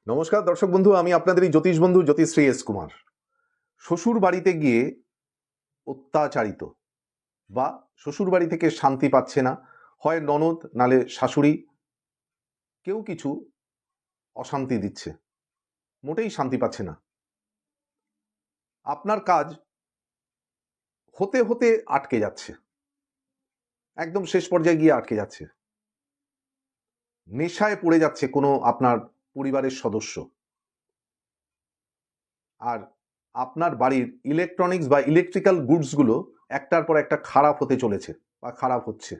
নমস্কার দর্শক বন্ধু, আমি আপনাদেরই জ্যোতিষ বন্ধু জ্যোতিশ্রী এস কুমার। শ্বশুর বাড়িতে গিয়ে অত্যাচারিত বা শ্বশুর বাড়ি থেকে শান্তি পাচ্ছে না, হয় ননদ নালে শাশুড়ি, কেউ কিছু অশান্তি দিচ্ছে, মোটেই শান্তি পাচ্ছে না। আপনার কাজ হতে হতে আটকে যাচ্ছে, একদম শেষ পর্যায়ে গিয়ে আটকে যাচ্ছে, নেশায় পড়ে যাচ্ছে কোনো আপনার পরিবারের সদস্য, আর আপনার বাড়ির ইলেকট্রনিক্স বা ইলেকট্রিক্যাল গুডসগুলো একটার পর একটা খারাপ হতে চলেছে বা খারাপ হচ্ছে।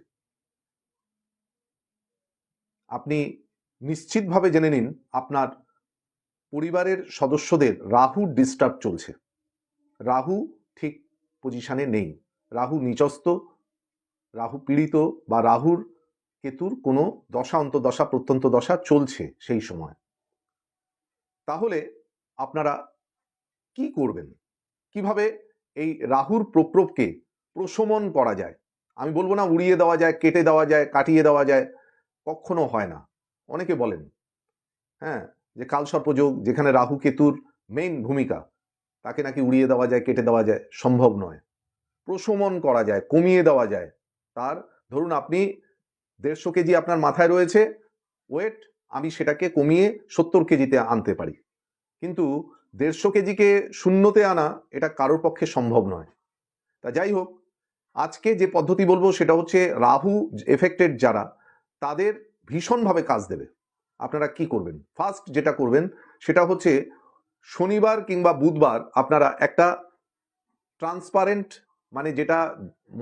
আপনি নিশ্চিতভাবে জেনে নিন আপনার পরিবারের সদস্যদের রাহু ডিস্টার্ব চলছে। রাহু ঠিক পজিশনে নেই, রাহু নিচস্ত, রাহু পীড়িত বা রাহুর কেতুর কোনো দশা অন্তদশা প্রত্যন্ত দশা চলছে সেই সময়। তাহলে আপনারা কি করবেন, কিভাবে এই রাহুর প্রকোপকে প্রশমন করা যায়? আমি বলবো না উড়িয়ে দেওয়া যায়, কেটে দেওয়া যায়, কাটিয়ে দেওয়া যায়, কখনো হয় না। অনেকে বলেন হ্যাঁ যে কালসর্পযোগ, যেখানে রাহু কেতুর মেইন ভূমিকা, তাকে নাকি উড়িয়ে দেওয়া যায়, কেটে দেওয়া যায়। সম্ভব নয়। প্রশমন করা যায়, কমিয়ে দেওয়া যায়। তার ধরুন আপনি 150 কেজি আপনার মাথায় রয়েছে ওয়েট, আমি সেটাকে কমিয়ে 70 কেজিতে আনতে পারি, কিন্তু 150 কেজিকে শূন্যতে আনা এটা কারোর পক্ষে সম্ভব নয়। তা যাই হোক, আজকে যে পদ্ধতি বলবো সেটা হচ্ছে রাহু এফেক্টেড যারা, তাদের ভীষণভাবে কাজ দেবে। আপনারা কি করবেন? ফার্স্ট যেটা করবেন সেটা হচ্ছে শনিবার কিংবা বুধবার আপনারা একটা ট্রান্সপারেন্ট, মানে যেটা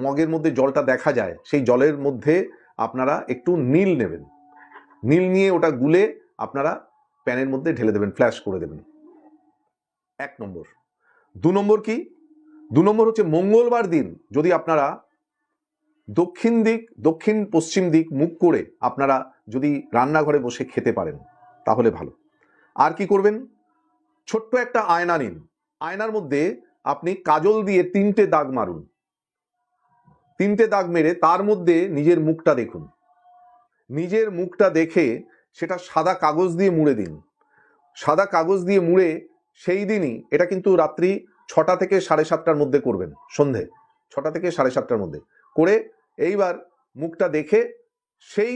মগের মধ্যে জলটা দেখা যায়, সেই জলের মধ্যে আপনারা একটু নীল নেবেন। নীল নিয়ে ওটা গুলে আপনারা প্যানের মধ্যে ঢেলে দেবেন, ফ্ল্যাশ করে দেবেন। 1 নম্বর। 2 নম্বর কি? 2 নম্বর হচ্ছে মঙ্গলবার দিন যদি আপনারা দক্ষিণ পশ্চিম দিক মুখ করে আপনারা যদি রান্নাঘরে বসে খেতে পারেন তাহলে ভালো। আর কি করবেন? ছোট্ট একটা আয়না নিন, আয়নার মধ্যে আপনি কাজল দিয়ে 3টে দাগ মারুন। 3টে দাগ মেরে তার মধ্যে নিজের মুখটা দেখুন। নিজের মুখটা দেখে সেটা সাদা কাগজ দিয়ে মুড়ে দিন। সাদা কাগজ দিয়ে মুড়ে সেই দিনই, এটা কিন্তু রাত্রি 6টা থেকে 7:30টার মধ্যে করবেন, সন্ধে 6টা থেকে 7:30টার মধ্যে করে এইবার মুখটা দেখে সেই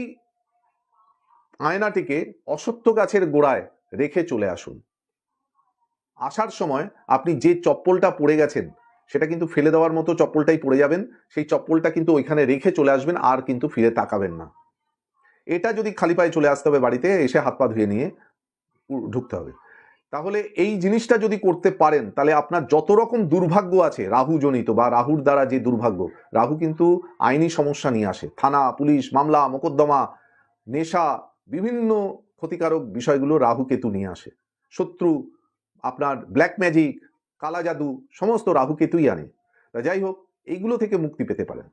আয়নাটিকে অশ্বত্থ গাছের গোড়ায় রেখে চলে আসুন। আসার সময় আপনি যে চপ্পলটা পরে গেছেন সেটা কিন্তু ফেলে দেওয়ার মতো চপ্পলটাই পরে যাবেন, সেই চপ্পলটা কিন্তু ওইখানে রেখে চলে আসবেন, আর কিন্তু ফিরে তাকাবেন না। এটা যদি খালি পায়ে চলে আসতে হবে, বাড়িতে এসে হাত পা ধুয়ে নিয়ে ঢুকতে হবে। তাহলে এই জিনিসটা যদি করতে পারেন তাহলে আপনার যত রকম দুর্ভাগ্য আছে রাহু জনিত বা রাহুর দ্বারা যে দুর্ভাগ্য, রাহু কিন্তু আইনি সমস্যা নিয়ে আসে, থানা পুলিশ মামলা মোকদ্দমা, নেশা, বিভিন্ন ক্ষতিকারক বিষয়গুলো রাহু কেতু নিয়ে আসে। শত্রু, আপনার ব্ল্যাক ম্যাজিক, কালা জাদু, সমস্ত রাহু কেতুই আনে। তা যাই হোক, এইগুলো থেকে মুক্তি পেতে পারেন।